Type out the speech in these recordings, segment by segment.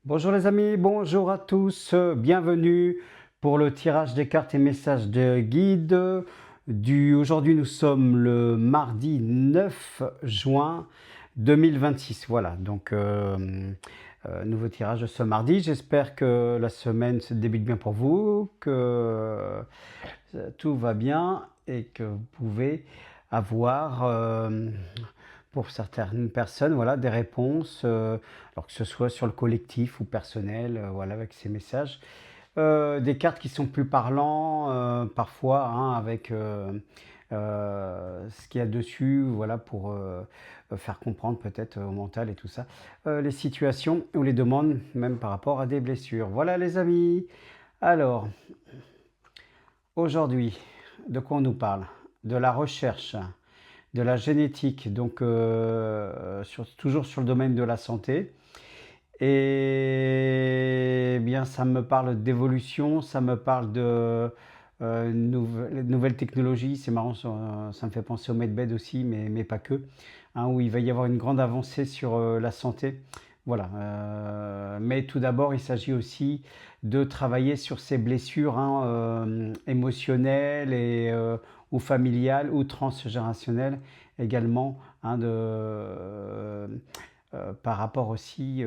Bonjour les amis, bonjour à tous, bienvenue pour le tirage des cartes et messages de guide. Aujourd'hui nous sommes le mardi 9 juin 2026. Voilà, donc nouveau tirage de ce mardi. J'espère que la semaine se débute bien pour vous, que tout va bien et que vous pouvez avoir pour certaines personnes, voilà, des réponses, alors que ce soit sur le collectif ou personnel, voilà, avec ces messages. Des cartes qui sont plus parlants, parfois, hein, avec ce qu'il y a dessus, voilà, pour faire comprendre peut-être au mental et tout ça, les situations ou les demandes, même par rapport à des blessures. Voilà les amis. Alors, aujourd'hui, de quoi on nous parle? De la recherche, de la génétique, donc toujours sur le domaine de la santé. Et bien, ça me parle d'évolution, ça me parle de nouvelles technologies. C'est marrant, ça me fait penser au Medbed aussi, mais pas que, hein, où il va y avoir une grande avancée sur la santé. Voilà. Mais tout d'abord, il s'agit aussi de travailler sur ces blessures, hein, émotionnelles ou familiales ou transgénérationnelles également, hein, par rapport aussi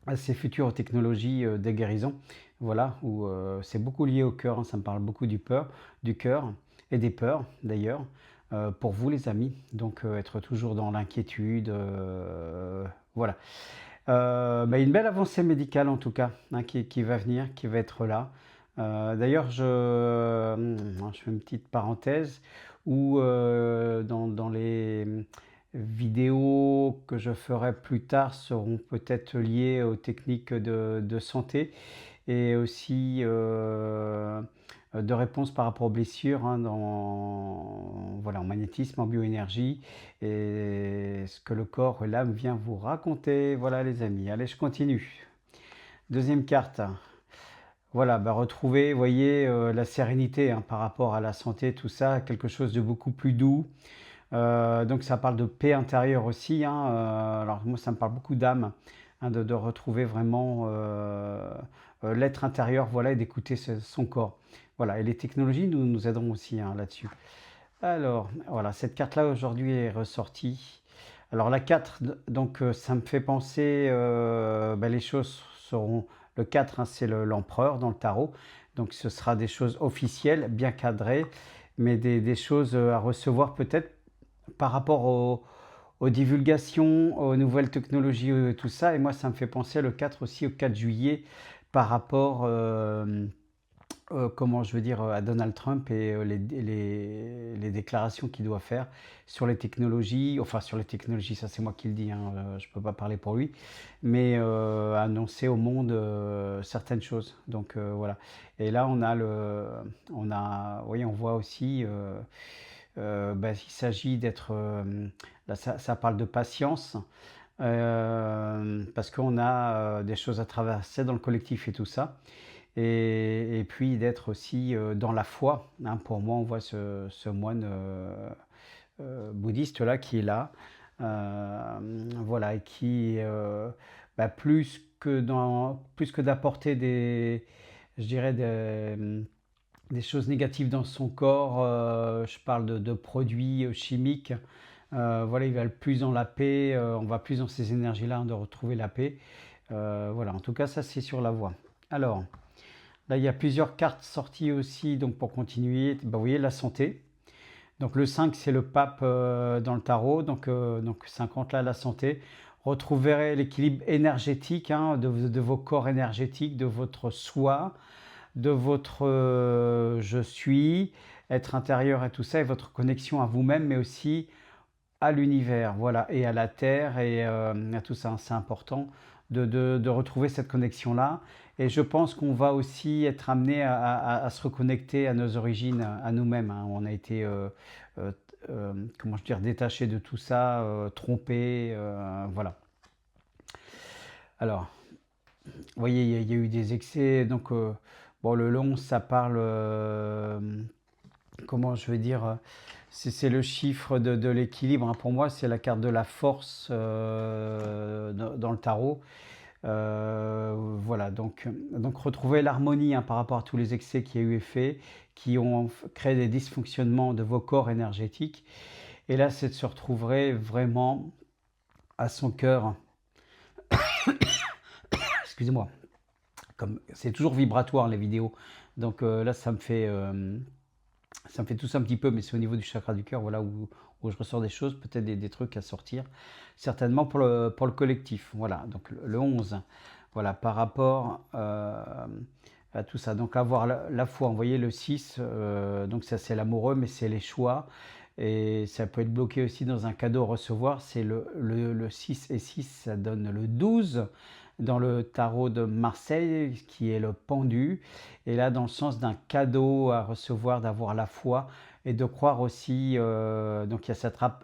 à ces futures technologies des guérisons. Voilà, où c'est beaucoup lié au cœur, hein, ça me parle beaucoup du cœur et des peurs d'ailleurs. Pour vous les amis, donc être toujours dans l'inquiétude, voilà. Une belle avancée médicale en tout cas, hein, qui va venir, qui va être là. D'ailleurs, je fais une petite parenthèse où dans les vidéos que je ferai plus tard seront peut-être liées aux techniques de santé et aussi de réponses par rapport aux blessures, hein, voilà, en magnétisme, en bioénergie et ce que le corps et l'âme vient vous raconter. Voilà les amis, allez je continue. Deuxième carte. Voilà, retrouver, vous voyez, la sérénité, hein, par rapport à la santé, tout ça, quelque chose de beaucoup plus doux. Donc ça parle de paix intérieure aussi, hein. Alors moi ça me parle beaucoup d'âme, hein, de retrouver vraiment l'être intérieur, voilà, et d'écouter son corps. Voilà, et les technologies nous aideront aussi, hein, là-dessus. Alors, voilà, cette carte-là aujourd'hui est ressortie. Alors la 4, donc ça me fait penser, les choses seront, le 4, hein, c'est l'empereur dans le tarot, donc ce sera des choses officielles, bien cadrées, mais des choses à recevoir peut-être par rapport aux divulgations, aux nouvelles technologies, tout ça. Et moi, ça me fait penser le 4 aussi, au 4 juillet, par rapport, comment je veux dire, à Donald Trump et les déclarations qu'il doit faire sur les technologies, enfin sur les technologies, ça c'est moi qui le dis, hein, je ne peux pas parler pour lui, mais annoncer au monde certaines choses. Donc voilà. Et là, oui, on voit aussi. Il s'agit d'être, là ça parle de patience, parce qu'on a des choses à traverser dans le collectif et tout ça, et puis d'être aussi dans la foi, hein. Pour moi, on voit ce moine bouddhiste là qui est là, voilà, et qui plus que d'apporter je dirais des choses négatives dans son corps. Je parle de produits chimiques. Voilà, il va plus dans la paix, on va plus dans ces énergies-là, hein, de retrouver la paix. Voilà, en tout cas, ça c'est sur la voie. Alors, là, il y a plusieurs cartes sorties aussi, donc pour continuer, vous voyez, la santé. Donc le 5, c'est le pape dans le tarot, donc 50 là, la santé. Retrouverez l'équilibre énergétique, hein, de vos corps énergétiques, de votre soi, de votre je suis, être intérieur et tout ça, et votre connexion à vous-même, mais aussi à l'univers, voilà, et à la terre et à tout ça. C'est important de retrouver cette connexion-là. Et je pense qu'on va aussi être amené à se reconnecter à nos origines, à nous-mêmes, hein. On a été, euh, comment je veux dire, détaché de tout ça, trompé, voilà. Alors, vous voyez, il y a eu des excès, donc bon, le long, ça parle, comment je vais dire, c'est le chiffre de l'équilibre, hein. Pour moi, c'est la carte de la force dans le tarot. Voilà, donc retrouver l'harmonie hein, par rapport à tous les excès qui a eu effet, qui ont créé des dysfonctionnements de vos corps énergétiques. Et là, c'est de se retrouver vraiment à son cœur. Excusez-moi. Comme c'est toujours vibratoire les vidéos, donc là ça me fait tout ça un petit peu, mais c'est au niveau du chakra du cœur, voilà, où je ressors des choses, peut-être des trucs à sortir, certainement pour le collectif. Voilà, donc le 11, voilà, par rapport à tout ça. Donc avoir la foi, vous voyez le 6, donc ça c'est l'amoureux, mais c'est les choix. Et ça peut être bloqué aussi dans un cadeau à recevoir, c'est le 6 et 6, ça donne le 12 dans le tarot de Marseille, qui est le pendu. Et là, dans le sens d'un cadeau à recevoir, d'avoir la foi et de croire aussi, donc il y a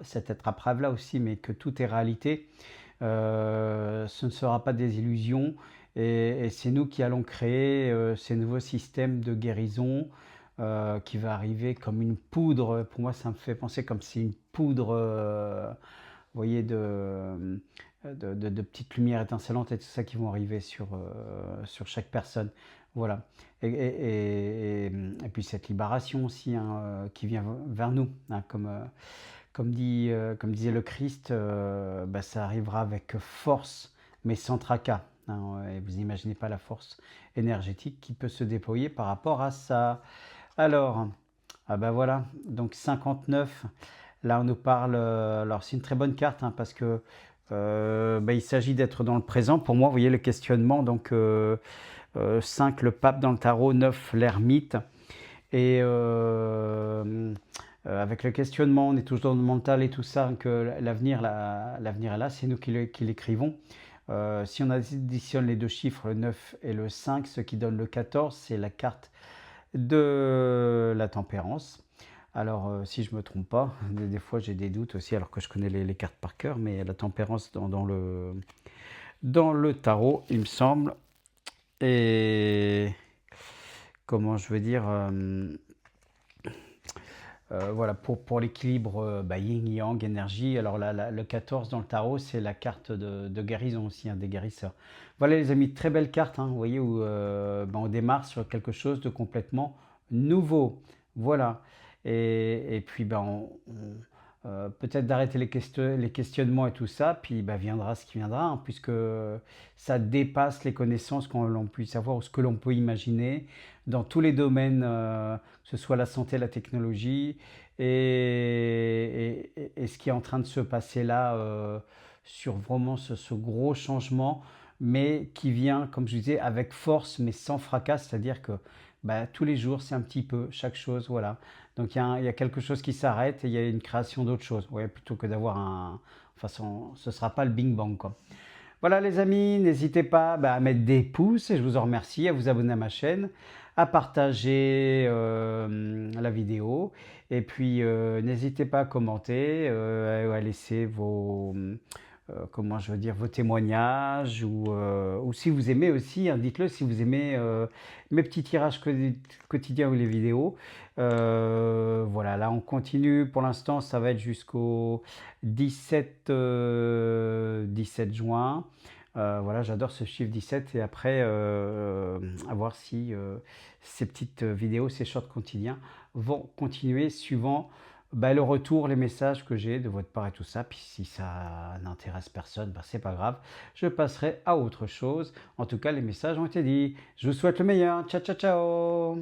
cette attrape-rêve-là aussi, mais que tout est réalité. Ce ne sera pas des illusions. Et c'est nous qui allons créer ces nouveaux systèmes de guérison qui va arriver comme une poudre. Pour moi, ça me fait penser comme si une poudre, vous voyez, de petites lumières étincelantes et tout ça qui vont arriver sur chaque personne. Voilà. Et puis cette libération aussi hein, qui vient vers nous, hein, comme disait le Christ, bah, ça arrivera avec force, mais sans tracas. Hein, et vous n'imaginez pas la force énergétique qui peut se déployer par rapport à ça. Alors, ah bah voilà, donc 59, là on nous parle, alors c'est une très bonne carte hein, parce que bah, il s'agit d'être dans le présent. Pour moi, vous voyez le questionnement, donc 5 le pape dans le tarot, 9 l'ermite. Et avec le questionnement, on est toujours dans le mental et tout ça, que l'avenir est là, c'est nous qui l'écrivons. Si on additionne les deux chiffres, le 9 et le 5, ce qui donne le 14, c'est la carte de la tempérance. Alors, si je ne me trompe pas, des fois j'ai des doutes aussi, alors que je connais les cartes par cœur, mais la tempérance dans le tarot, il me semble. Et comment je veux dire, voilà, pour l'équilibre bah, yin-yang, énergie. Alors le 14 dans le tarot, c'est la carte de guérison aussi, hein, des guérisseurs. Voilà les amis, très belle carte, hein, vous voyez, où bah, on démarre sur quelque chose de complètement nouveau. Voilà. Et puis bah, peut-être d'arrêter les questionnements et tout ça, puis bah, viendra ce qui viendra, hein, puisque ça dépasse les connaissances qu'on puisse avoir ou ce que l'on peut imaginer dans tous les domaines, que ce soit la santé, la technologie, et ce qui est en train de se passer là sur vraiment ce gros changement, mais qui vient, comme je disais, avec force, mais sans fracas, c'est-à-dire que bah, tous les jours, c'est un petit peu chaque chose, voilà. Donc il y a quelque chose qui s'arrête et il y a une création d'autre chose, ouais, plutôt que d'avoir un... Enfin, ce ne sera pas le Bing Bang, quoi. Voilà les amis, n'hésitez pas bah, à mettre des pouces et je vous en remercie, à vous abonner à ma chaîne, à partager la vidéo et puis n'hésitez pas à commenter, à laisser comment je veux dire, vos témoignages ou si vous aimez aussi, hein, dites-le si vous aimez mes petits tirages quotidiens ou les vidéos. Voilà, là on continue, pour l'instant ça va être jusqu'au 17 juin. Voilà, j'adore ce chiffre 17 et après à voir si ces petites vidéos, ces shorts quotidiens vont continuer suivant bah, le retour, les messages que j'ai de votre part et tout ça. Puis si ça n'intéresse personne, bah, c'est pas grave, je passerai à autre chose. En tout cas, les messages ont été dits. Je vous souhaite le meilleur. Ciao, ciao, ciao.